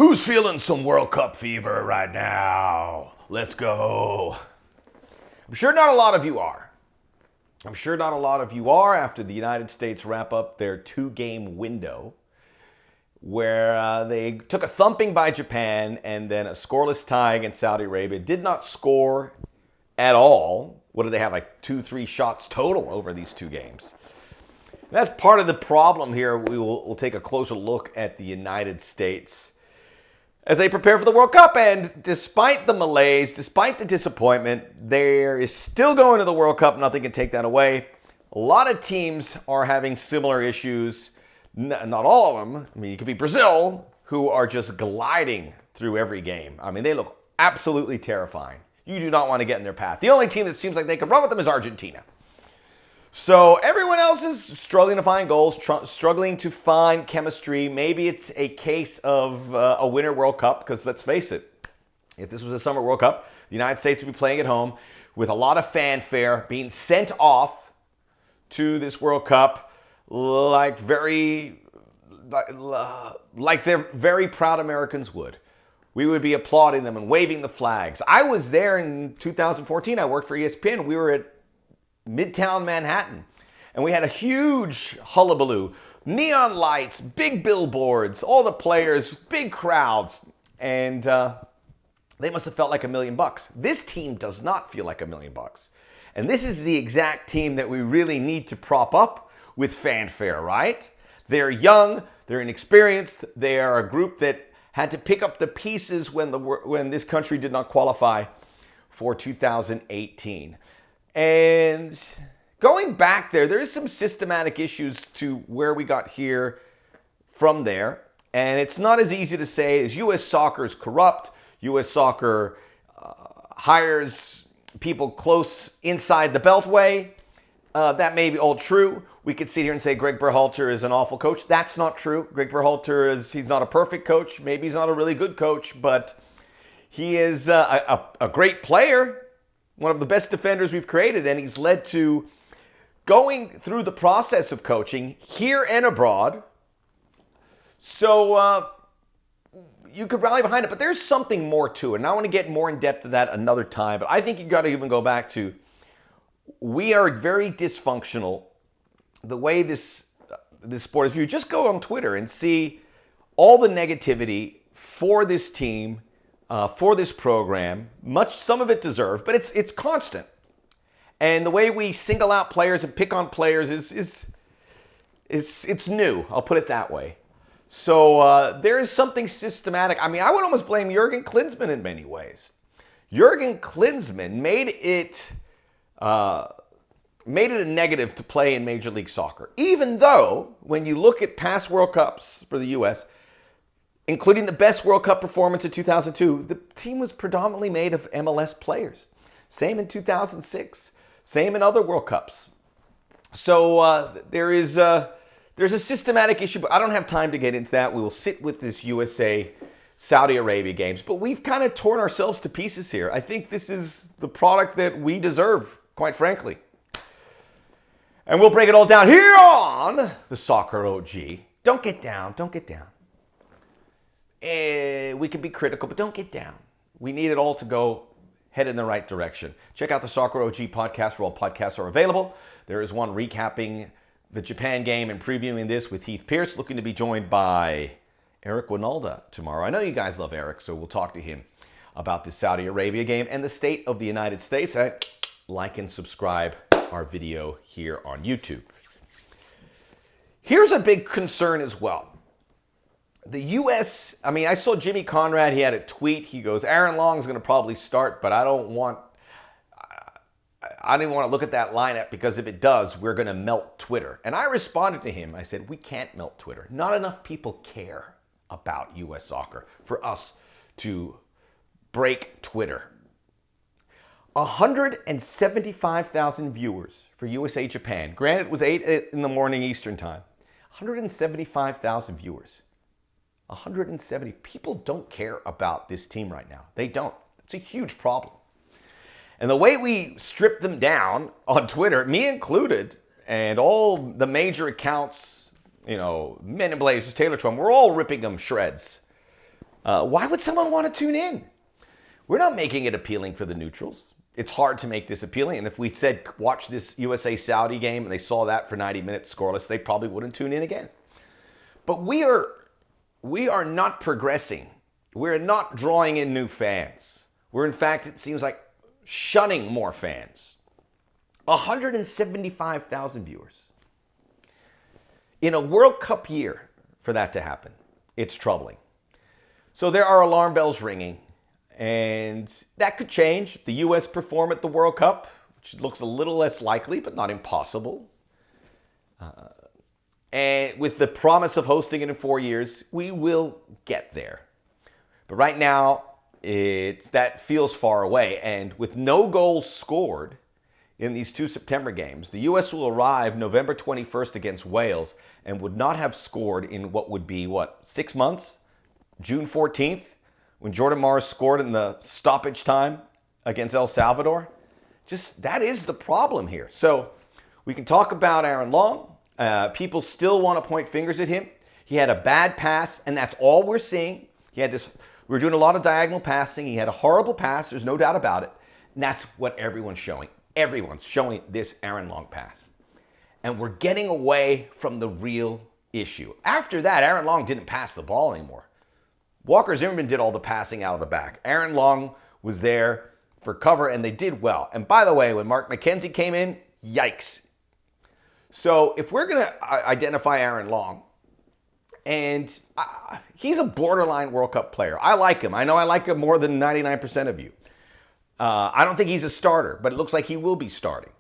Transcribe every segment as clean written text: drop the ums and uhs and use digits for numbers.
Who's feeling some World Cup fever right now? Let's go. I'm sure not a lot of you are. I'm sure not a lot of you are after the United States wrap up their 2-game window where they took a thumping by Japan and then a scoreless tie against Saudi Arabia. Did not score at all. What did they have, like 2-3 shots total over these 2 games? That's part of the problem here. We'll take a closer look at the United States as they prepare for the World Cup. And despite the malaise, despite the disappointment, there is still going to the World Cup. Nothing can take that away. A lot of teams are having similar issues. Not all of them. I mean, it could be Brazil, who are just gliding through every game. I mean, they look absolutely terrifying. You do not want to get in their path. The only team that seems like they could run with them is Argentina. So everyone else is struggling to find goals, struggling to find chemistry. Maybe it's a case of a Winter World Cup, because let's face it, if this was a Summer World Cup, the United States would be playing at home with a lot of fanfare, being sent off to this World Cup like they're very proud Americans would. We would be applauding them and waving the flags. I was there in 2014. I worked for ESPN. We were at Midtown Manhattan, and we had a huge hullabaloo, neon lights, big billboards, all the players, big crowds, and they must have felt like $1 million. This team does not feel like $1 million, and this is the exact team that we really need to prop up with fanfare, right? They're young, they're inexperienced, they are a group that had to pick up the pieces when this country did not qualify for 2018. And going back there is some systematic issues to where we got here from there. And it's not as easy to say as U.S. soccer is corrupt. U.S. soccer hires people close inside the beltway. That may be all true. We could sit here and say Greg Berhalter is an awful coach. That's not true. Greg Berhalter he's not a perfect coach. Maybe he's not a really good coach, but he is a great player. One of the best defenders we've created, and he's led to going through the process of coaching here and abroad. So you could rally behind it, but there's something more to it. And I want to get more in depth to that another time, but I think you got to even go back to, we are very dysfunctional the way this sport is. If you just go on Twitter and see all the negativity for this team, for this program, some of it deserved, but it's constant. And the way we single out players and pick on players it's new. I'll put it that way. So there is something systematic. I mean, I would almost blame Jurgen Klinsmann in many ways. Jurgen Klinsmann made it a negative to play in Major League Soccer, even though when you look at past World Cups for the U.S., including the best World Cup performance in 2002, the team was predominantly made of MLS players. Same in 2006. Same in other World Cups. So there's a systematic issue, but I don't have time to get into that. We will sit with this USA-Saudi Arabia games, but we've kind of torn ourselves to pieces here. I think this is the product that we deserve, quite frankly. And we'll break it all down here on the Soccer OG. Don't get down. Don't get down. We can be critical, but don't get down. We need it all to go head in the right direction. Check out the Soccer OG podcast where all podcasts are available. There is one recapping the Japan game and previewing this with Heath Pierce, looking to be joined by Eric Winalda tomorrow. I know you guys love Eric, so we'll talk to him about the Saudi Arabia game and the state of the United States. Like and subscribe our video here on YouTube. Here's a big concern as well. The U.S., I mean, I saw Jimmy Conrad, he had a tweet. He goes, Aaron Long's going to probably start, but I didn't want to look at that lineup because if it does, we're going to melt Twitter. And I responded to him. I said, we can't melt Twitter. Not enough people care about U.S. soccer for us to break Twitter. 175,000 viewers for USA Japan. Granted, it was 8 in the morning Eastern time. 175,000 viewers. 170. People don't care about this team right now. They don't. It's a huge problem. And the way we strip them down on Twitter, me included, and all the major accounts, Men in Blazers, Taylor Trump, we're all ripping them shreds. Why would someone want to tune in? We're not making it appealing for the neutrals. It's hard to make this appealing. And if we said, watch this USA-Saudi game, and they saw that for 90 minutes scoreless, they probably wouldn't tune in again. But we are not progressing. We're not drawing in new fans. We're, in fact, it seems like shunning more fans. 175,000 viewers. In a World Cup year, for that to happen, it's troubling. So there are alarm bells ringing, and that could change if the U.S. perform at the World Cup, which looks a little less likely, but not impossible. And with the promise of hosting it in 4 years, we will get there. But right now, that feels far away. And with no goals scored in these 2 September games, the U.S. will arrive November 21st against Wales and would not have scored in what would be, 6 months? June 14th, when Jordan Morris scored in the stoppage time against El Salvador. That is the problem here. So we can talk about Aaron Long. People still want to point fingers at him. He had a bad pass, and that's all we're seeing. We were doing a lot of diagonal passing. He had a horrible pass. There's no doubt about it. And that's what everyone's showing. Everyone's showing this Aaron Long pass. And we're getting away from the real issue. After that, Aaron Long didn't pass the ball anymore. Walker Zimmerman did all the passing out of the back. Aaron Long was there for cover, and they did well. And by the way, when Mark McKenzie came in, yikes. So if we're going to identify Aaron Long, and he's a borderline World Cup player. I like him. I know I like him more than 99% of you. I don't think he's a starter, but it looks like he will be starting.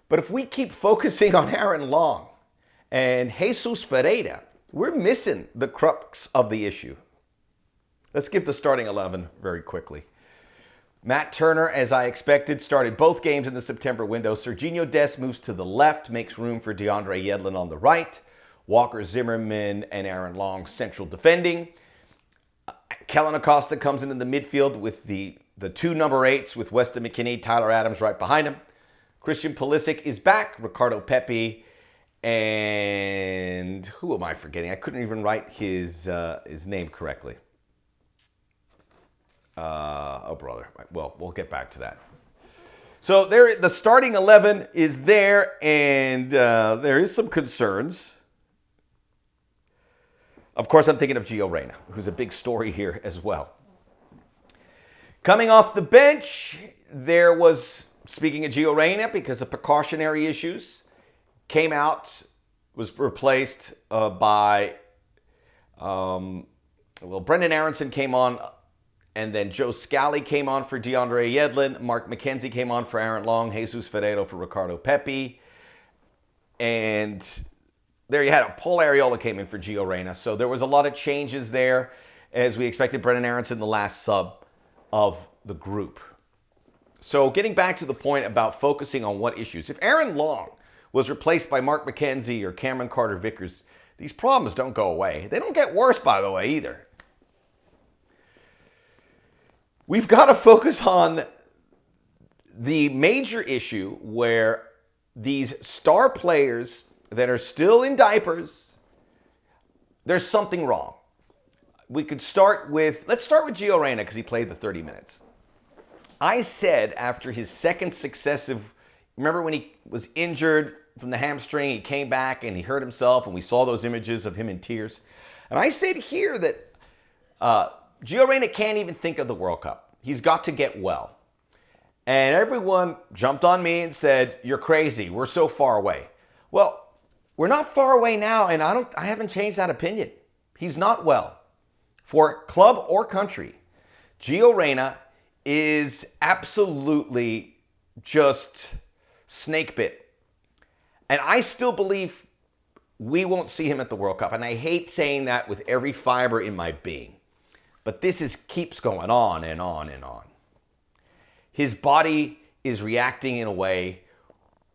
But if we keep focusing on Aaron Long and Jesus Ferreira, we're missing the crux of the issue. Let's give the starting 11 very quickly. Matt Turner, as I expected, started both games in the September window. Serginho Dest moves to the left, makes room for DeAndre Yedlin on the right. Walker Zimmerman and Aaron Long central defending. Kellen Acosta comes into the midfield with the 2 number 8s with Weston McKennie, Tyler Adams right behind him. Christian Pulisic is back. Ricardo Pepi and who am I forgetting? I couldn't even write his name correctly. Oh, brother. Well, we'll get back to that. So the starting 11 is there, and there is some concerns. Of course, I'm thinking of Gio Reyna, who's a big story here as well. Coming off the bench, there was, speaking of Gio Reyna, because of precautionary issues, came out, was replaced by, Brendan Aronson came on, and then Joe Scally came on for DeAndre Yedlin. Mark McKenzie came on for Aaron Long. Jesus Ferreira for Ricardo Pepi. And there you had it. Paul Arriola came in for Gio Reyna. So there was a lot of changes there, as we expected. Brendan Aronson, the last sub of the group. So getting back to the point about focusing on what issues. If Aaron Long was replaced by Mark McKenzie or Cameron Carter-Vickers, these problems don't go away. They don't get worse, by the way, either. We've got to focus on the major issue where these star players that are still in diapers, there's something wrong. Let's start with Gio Reyna because he played the 30 minutes. I said after his second successive, remember when he was injured from the hamstring, he came back and he hurt himself and we saw those images of him in tears. And I said here that Gio Reyna can't even think of the World Cup. He's got to get well. And everyone jumped on me and said, "You're crazy. We're so far away." Well, we're not far away now, and I haven't changed that opinion. He's not well. For club or country, Gio Reyna is absolutely just snake bit. And I still believe we won't see him at the World Cup. And I hate saying that with every fiber in my being. But this keeps going on and on and on. His body is reacting in a way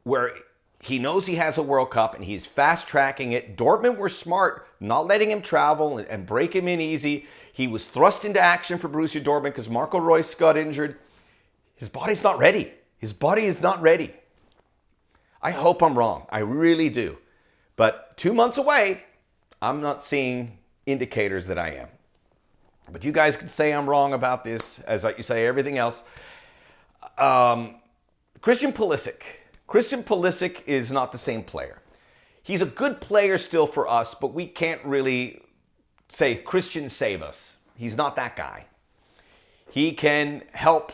where he knows he has a World Cup and he's fast-tracking it. Dortmund were smart, not letting him travel and break him in easy. He was thrust into action for Borussia Dortmund because Marco Reus got injured. His body's not ready. His body is not ready. I hope I'm wrong. I really do. But 2 months away, I'm not seeing indicators that I am. But you guys can say I'm wrong about this, as you say everything else. Christian Pulisic. Christian Pulisic is not the same player. He's a good player still for us, but we can't really say, Christian, save us. He's not that guy. He can help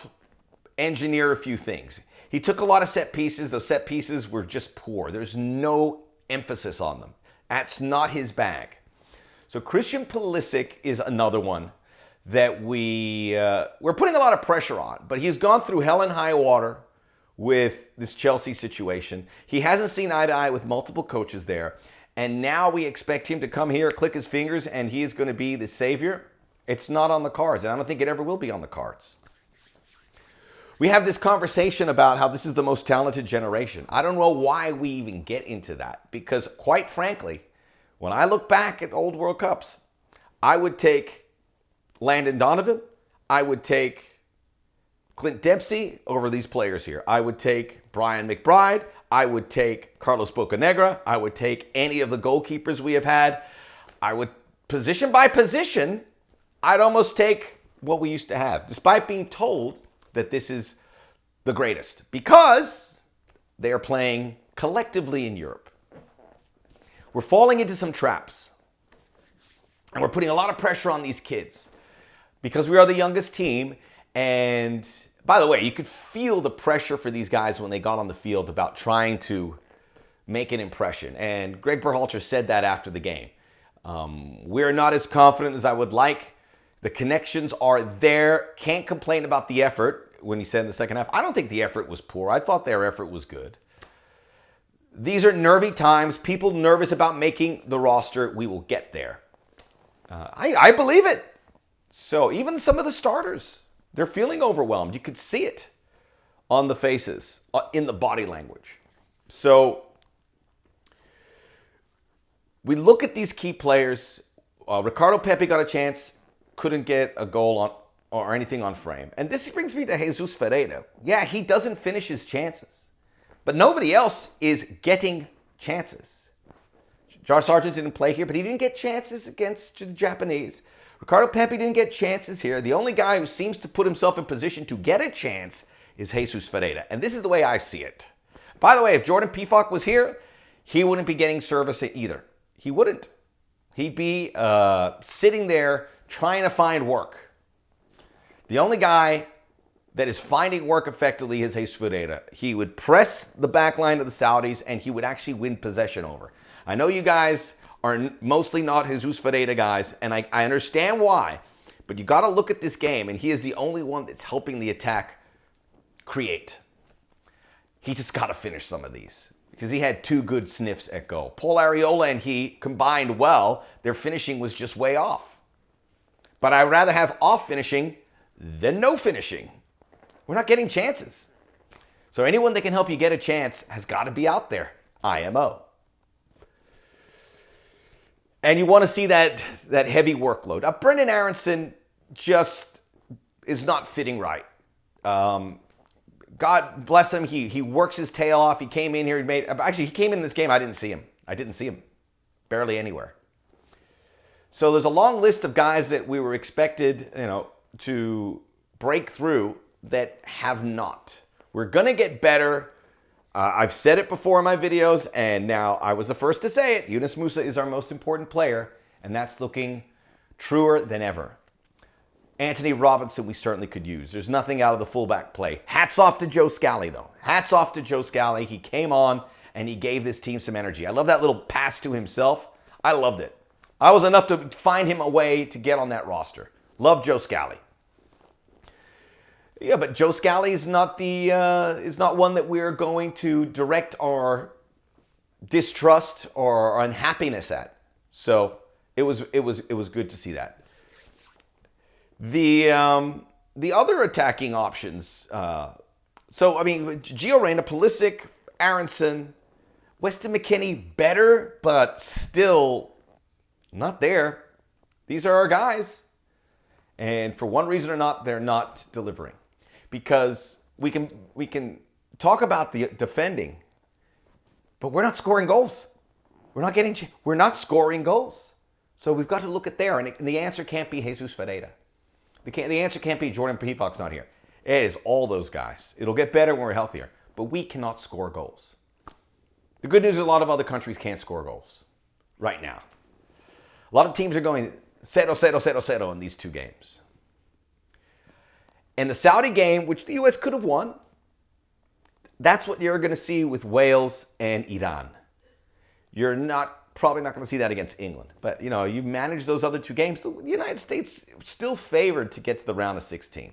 engineer a few things. He took a lot of set pieces. Those set pieces were just poor. There's no emphasis on them. That's not his bag. So Christian Pulisic is another one that we're putting a lot of pressure on. But he's gone through hell and high water with this Chelsea situation. He hasn't seen eye to eye with multiple coaches there. And now we expect him to come here, click his fingers, and he is going to be the savior. It's not on the cards, and I don't think it ever will be on the cards. We have this conversation about how this is the most talented generation. I don't know why we even get into that, because quite frankly, when I look back at old World Cups, I would take Landon Donovan, I would take Clint Dempsey over these players here. I would take Brian McBride. I would take Carlos Bocanegra. I would take any of the goalkeepers we have had. I would, position by position, I'd almost take what we used to have, despite being told that this is the greatest, because they are playing collectively in Europe. We're falling into some traps, and we're putting a lot of pressure on these kids because we are the youngest team. And by the way, you could feel the pressure for these guys when they got on the field about trying to make an impression. And Greg Berhalter said that after the game. We're not as confident as I would like. The connections are there. Can't complain about the effort when he said in the second half. I don't think the effort was poor. I thought their effort was good. These are nervy times. People nervous about making the roster. We will get there. I believe it. So even some of the starters, they're feeling overwhelmed. You could see it on the faces, in the body language. So we look at these key players. Ricardo Pepi got a chance, couldn't get a goal on or anything on frame. And this brings me to Jesus Ferreira. Yeah, he doesn't finish his chances, but nobody else is getting chances. Josh Sargent didn't play here, but he didn't get chances against the Japanese. Ricardo Pepi didn't get chances here. The only guy who seems to put himself in position to get a chance is Jesus Ferreira. And this is the way I see it. By the way, if Jordan Pefok was here, he wouldn't be getting service either. He wouldn't. He'd be sitting there trying to find work. The only guy that is finding work effectively is Jesus Ferreira. He would press the back line of the Saudis, and he would actually win possession over. I know you guys are mostly not Jesus Ferreira guys, and I understand why. But you got to look at this game, and he is the only one that's helping the attack create. He just got to finish some of these because he had two good sniffs at goal. Paul Arriola and he combined well. Their finishing was just way off. But I'd rather have off finishing than no finishing. We're not getting chances. So anyone that can help you get a chance has got to be out there. IMO. And you want to see that heavy workload. Brendan Aronson just is not fitting right. God bless him. He works his tail off. He came in here. He came in this game. I didn't see him. Barely anywhere. So there's a long list of guys that we were expected, to break through that have not. We're going to get better. I've said it before in my videos, and now I was the first to say it. Yunus Musa is our most important player, and that's looking truer than ever. Anthony Robinson we certainly could use. There's nothing out of the fullback play. Hats off to Joe Scally, though. Hats off to Joe Scally. He came on, and he gave this team some energy. I love that little pass to himself. I loved it. I was enough to find him a way to get on that roster. Love Joe Scally. Yeah, but Joe Scally is not one that we're going to direct our distrust or unhappiness at. So it was good to see that. The other attacking options. Gio Reyna, Pulisic, Aronson, Weston McKennie, better, but still not there. These are our guys, and for one reason or not, they're not delivering. Because we can talk about the defending, but we're not scoring goals. We're not scoring goals. So we've got to look at there, and the answer can't be Jesus Ferreira. The answer can't be Jordan Peacock's not here. It is all those guys. It'll get better when we're healthier. But we cannot score goals. The good news is a lot of other countries can't score goals right now. A lot of teams are going 0-0-0-0 in these two games. And the Saudi game, which the U.S. could have won, that's what you're going to see with Wales and Iran. You're probably not going to see that against England. But, you manage those other two games. The United States still favored to get to the round of 16.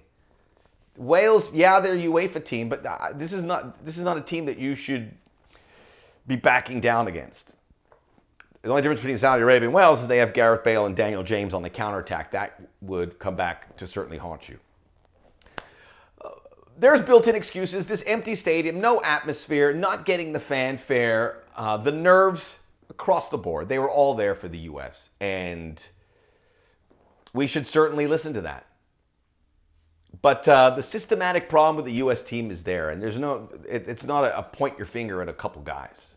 Wales, yeah, they're a UEFA team, but this is not a team that you should be backing down against. The only difference between Saudi Arabia and Wales is they have Gareth Bale and Daniel James on the counterattack. That would come back to certainly haunt you. There's built-in excuses. This empty stadium, no atmosphere, not getting the fanfare, the nerves across the board. They were all there for the U.S. And we should certainly listen to that. But the systematic problem with the U.S. team is there. And it's not a point your finger at a couple guys.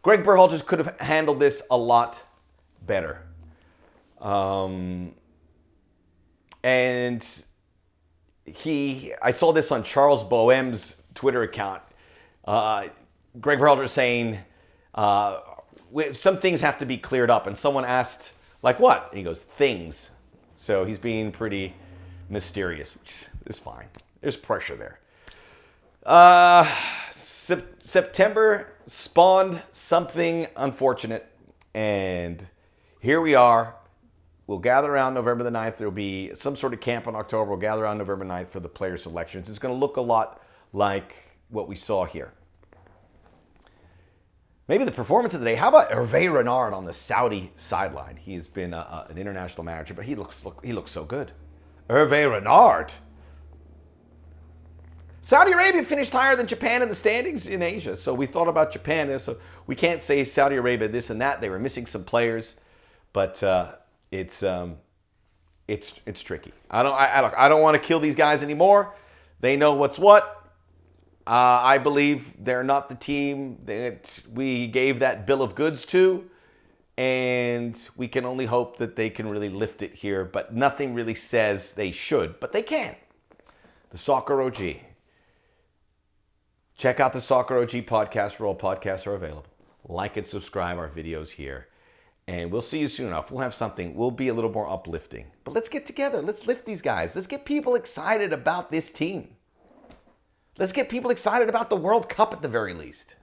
Greg Berhalter could have handled this a lot better. And I saw this on Charles Boehm's Twitter account. Greg Berhalter saying some things have to be cleared up. And someone asked, like what? And he goes, things. So he's being pretty mysterious, which is fine. There's pressure there. September spawned something unfortunate, and here we are. We'll gather around November the 9th. There'll be some sort of camp in October. We'll gather around November 9th for the player selections. It's going to look a lot like what we saw here. Maybe the performance of the day. How about Hervé Renard on the Saudi sideline? He has been an international manager, but he looks so good. Hervé Renard. Saudi Arabia finished higher than Japan in the standings in Asia. So we thought about Japan. So we can't say Saudi Arabia this and that. They were missing some players, but it's tricky. I don't want to kill these guys anymore. They know what's what. I believe they're not the team that we gave that bill of goods to. And we can only hope that they can really lift it here. But nothing really says they should. But they can. The Soccer OG. Check out the Soccer OG podcast where all podcasts are available. Like and subscribe our videos here. And we'll see you soon enough. We'll have something. We'll be a little more uplifting. But let's get together. Let's lift these guys. Let's get people excited about this team. Let's get people excited about the World Cup at the very least.